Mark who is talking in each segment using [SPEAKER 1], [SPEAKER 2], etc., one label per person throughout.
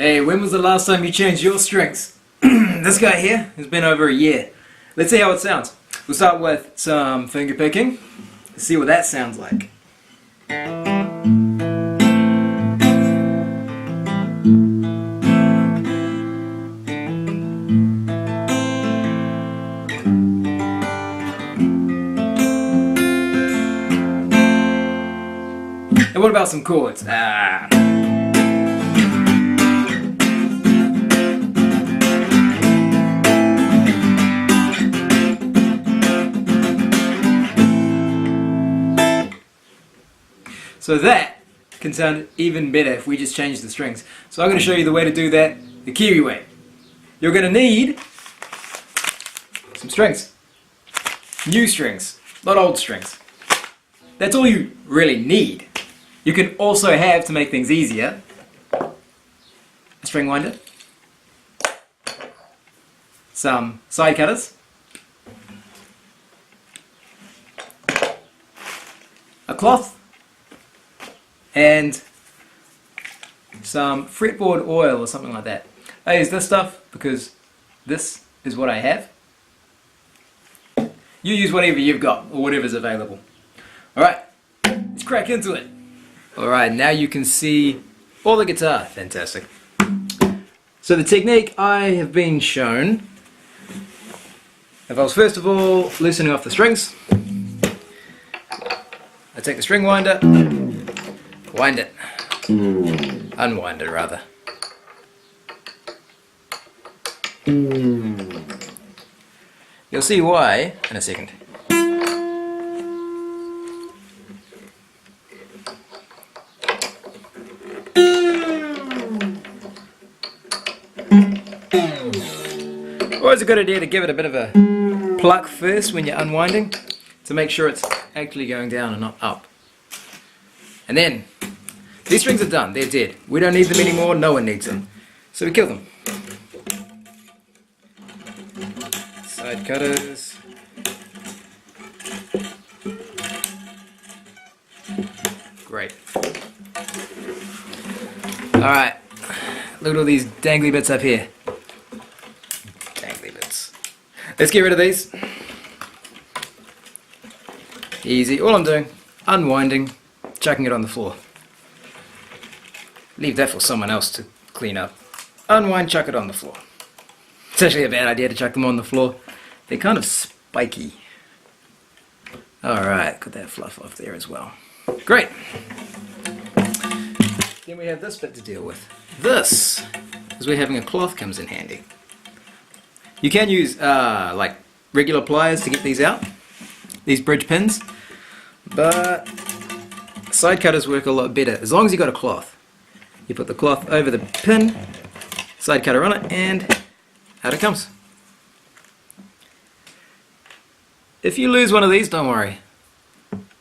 [SPEAKER 1] Hey, when was the last time you changed your strings? This guy here has been over a year. Let's see how it sounds. We'll start with some finger picking. Let's see what that sounds like. And what about some chords? So that can sound even better if we just change the strings. So I'm going to show you the way to do that the Kiwi way. You're going to need some strings. New strings, not old strings. That's all you really need. You can also have, to make things easier, a string winder, some side cutters, a cloth, and some fretboard oil or something like that. I use this stuff because this is what I have. You use whatever you've got or whatever's available. Alright, let's crack into it. Alright, now you can see all the guitar. Fantastic. So the technique I have been shown involves first of all loosening off the strings. I take the string winder, wind it, unwind it rather. You'll see why in a second. Always a good idea to give it a bit of a pluck first when you're unwinding to make sure it's actually going down and not up. And then, these strings are done, they're dead. We don't need them anymore, no one needs them. So we kill them. Side cutters. Great. Alright, look at all these dangly bits up here. Dangly bits. Let's get rid of these. Easy. All I'm doing, unwinding, chucking it on the floor. Leave that for someone else to clean up. Unwind, chuck it on the floor. It's actually a bad idea to chuck them on the floor. They're kind of spiky. Alright, got that fluff off there as well. Great. Then we have this bit to deal with. This is where having a cloth comes in handy. You can use like regular pliers to get these out, these bridge pins, but side cutters work a lot better as long as you've got a cloth. You put the cloth over the pin, side cutter on it, and out it comes. If you lose one of these, don't worry.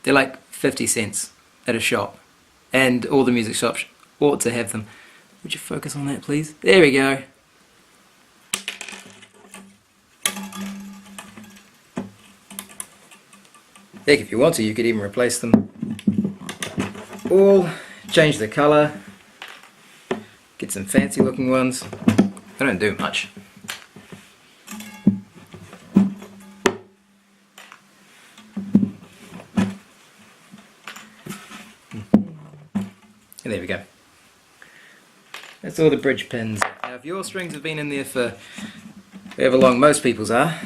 [SPEAKER 1] They're like 50 cents at a shop, and all the music shops ought to have them. Would you focus on that, please? There we go. Heck, if you want to, you could even replace them all, change the colour, get some fancy looking ones. They don't do much. And there we go. That's all the bridge pins. Now if your strings have been in there for however long most people's are,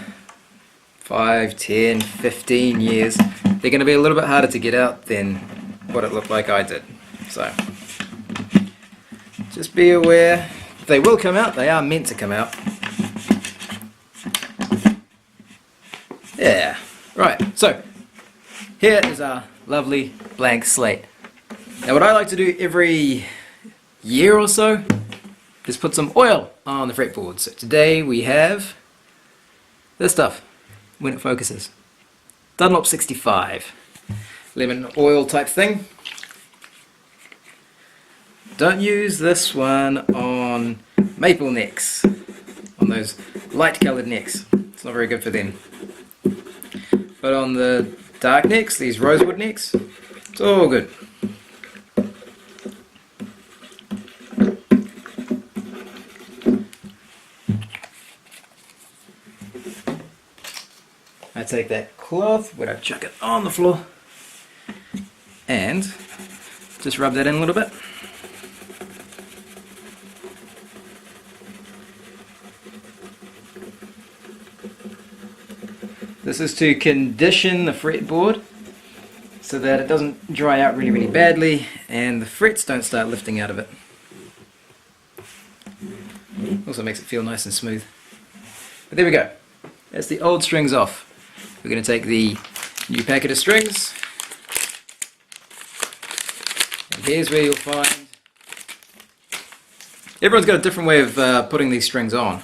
[SPEAKER 1] 5, 10, 15 years, they're going to be a little bit harder to get out than what it looked like I did. So, just be aware, they will come out, they are meant to come out. Yeah, right, so here is our lovely blank slate. Now what I like to do every year or so is put some oil on the fretboard. So today we have this stuff, when it focuses. Dunlop 65. Lemon oil type thing. Don't use this one on maple necks, on those light coloured necks. It's not very good for them. But on the dark necks, these rosewood necks, it's all good. I take that cloth, where I chuck it on the floor, and just rub that in a little bit. This is to condition the fretboard so that it doesn't dry out really badly and the frets don't start lifting out of it. Also makes it feel nice and smooth. But there we go. That's the old strings off. We're going to take the new packet of strings, and here's where you'll find... Everyone's got a different way of putting these strings on.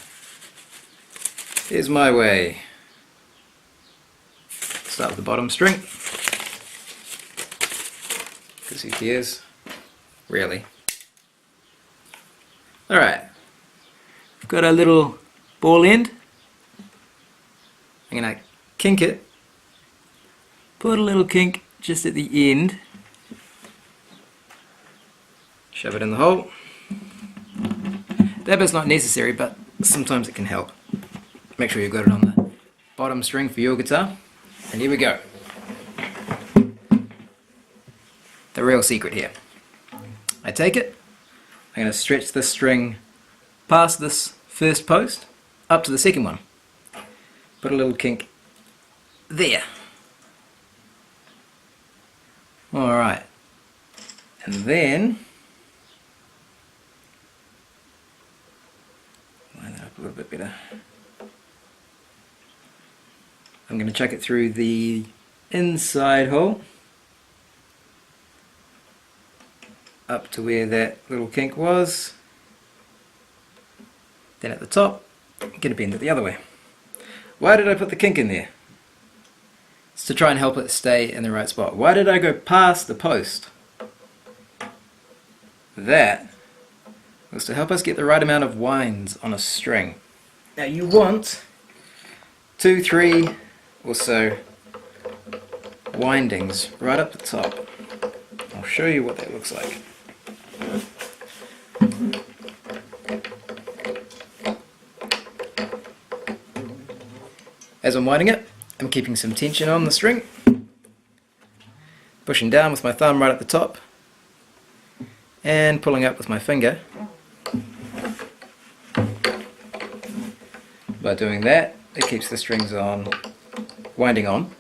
[SPEAKER 1] Here's my way. Start with the bottom string, because who cares, really. Alright, we've got our little ball end. I'm going to kink it, put a little kink just at the end, shove it in the hole. That bit's not necessary, but sometimes it can help. Make sure you've got it on the bottom string for your guitar. And here we go. The real secret here. I take it, I'm going to stretch this string past this first post up to the second one. Put a little kink there. Alright. And then line that up a little bit better. I'm going to chuck it through the inside hole up to where that little kink was. Then at the top, I'm going to bend it the other way. Why did I put the kink in there? It's to try and help it stay in the right spot. Why did I go past the post? That was to help us get the right amount of winds on a string. Now you want 2, 3 or so windings right up the top. I'll show you what that looks like. As I'm winding it, I'm keeping some tension on the string, pushing down with my thumb right at the top and pulling up with my finger. By doing that, it keeps the strings on, winding on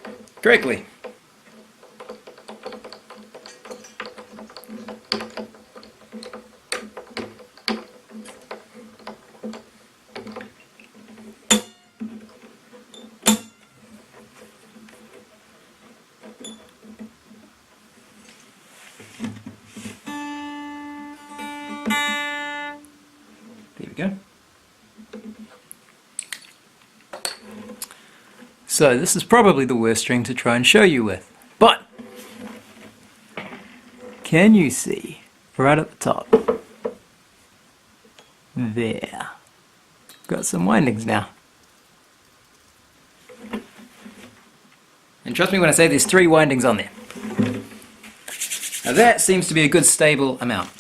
[SPEAKER 1] correctly. There we go. So this is probably the worst string to try and show you with, but can you see right at the top there? Got some windings now. And trust me when I say there's 3 windings on there. Now that seems to be a good stable amount.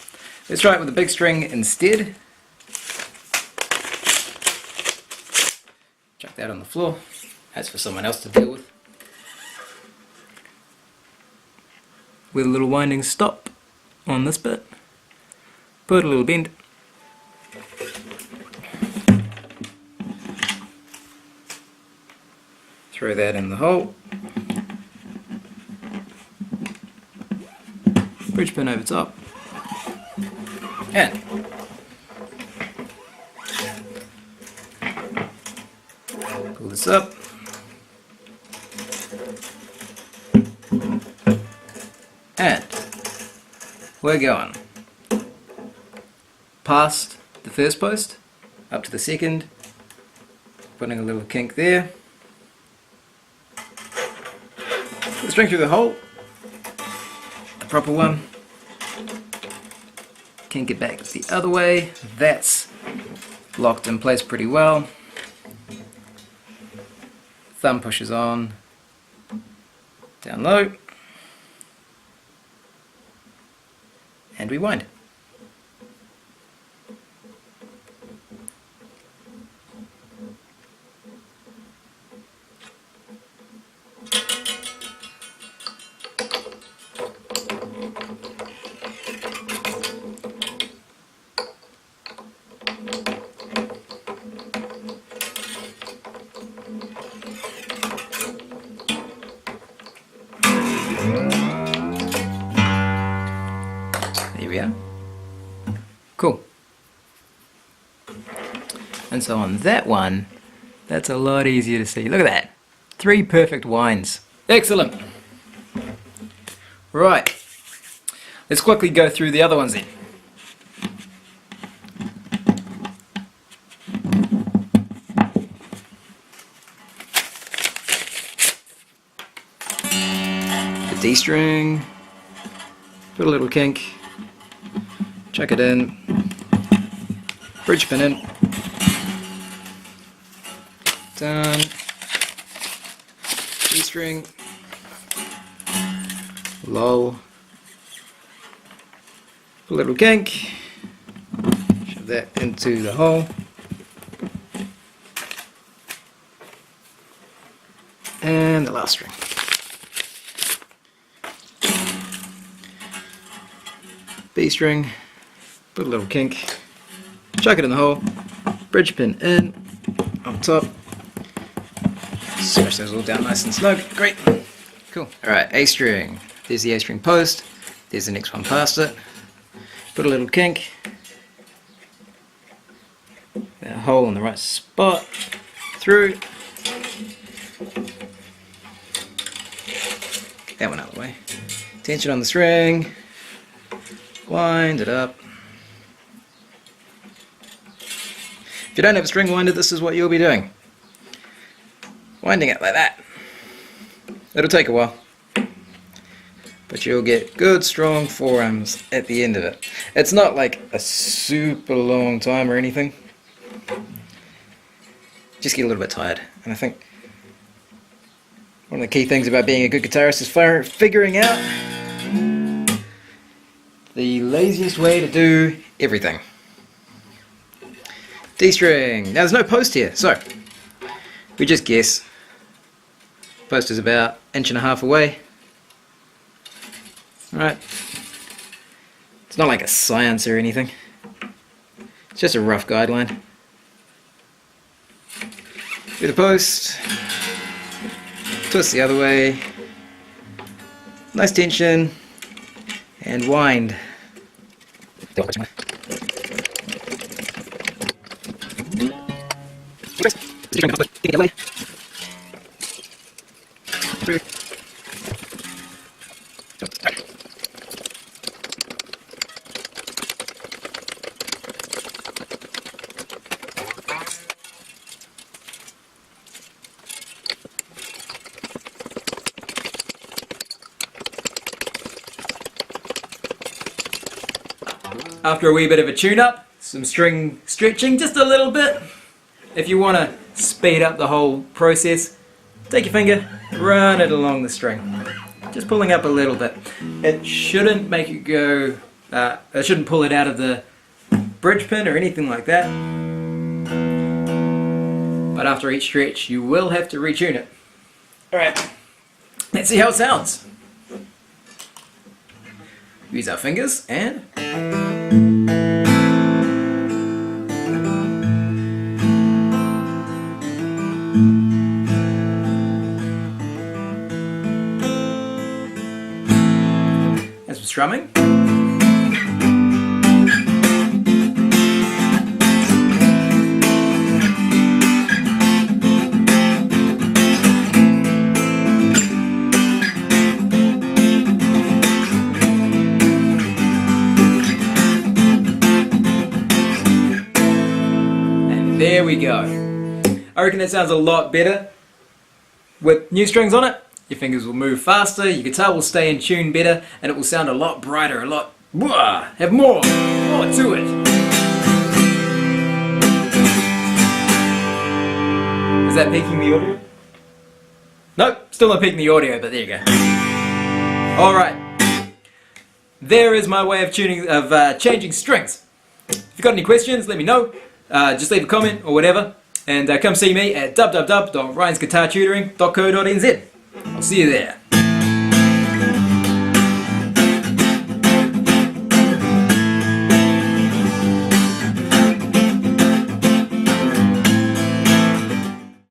[SPEAKER 1] Let's try it with a big string instead. Chuck that on the floor. That's for someone else to deal with. With a little winding stop on this bit. Put a little bend. Throw that in the hole. Bridge pin over top. And pull this up. And we're going past the first post, up to the second, putting a little kink there. Put the string through the hole, the proper one, kink it back the other way. That's locked in place pretty well. Thumb pushes on, down low. And we wind. Cool. And so on that one, that's a lot easier to see. Look at that. 3 perfect winds. Excellent. Right. Let's quickly go through the other ones then. The D string. Put a little kink. Chuck it in. Bridge pin in. Done. D string. Lol. Put a little kink. Shove that into the hole. And the last string. B string. Put a little kink. Chuck it in the hole. Bridge pin in. On top. Smash those all down nice and snug. Great. Cool. Alright, A string. There's the A string post. There's the next one past it. Put a little kink. That hole in the right spot. Through. That one out of the way. Tension on the string. Wind it up. If you don't have a string winder, this is what you'll be doing. Winding it like that. It'll take a while, but you'll get good strong forearms at the end of it. It's not like a super long time or anything. Just get a little bit tired, and I think one of the key things about being a good guitarist is figuring out the laziest way to do everything. D string. Now there's no post here, so we just guess. Post is about 1.5 inches away. Alright. It's not like a science or anything. It's just a rough guideline. Do the post. Twist the other way. Nice tension. And wind. After a wee bit of a tune-up, some string stretching just a little bit. If you want to speed up the whole process, take your finger, run it along the string. Just pulling up a little bit. It shouldn't make it go, it shouldn't pull it out of the bridge pin or anything like that. But after each stretch, you will have to retune it. Alright, let's see how it sounds. Use our fingers and... and some strumming. There we go. I reckon that sounds a lot better with new strings on it. Your fingers will move faster, your guitar will stay in tune better, and it will sound a lot brighter, a lot, have more to it. Is that peaking the audio? Nope, still not peaking the audio, but there you go. Alright, there is my way of changing strings. If you've got any questions, let me know. Just leave a comment or whatever, and come see me at www.ryans.guitartutoring.co.nz. I'll see you there.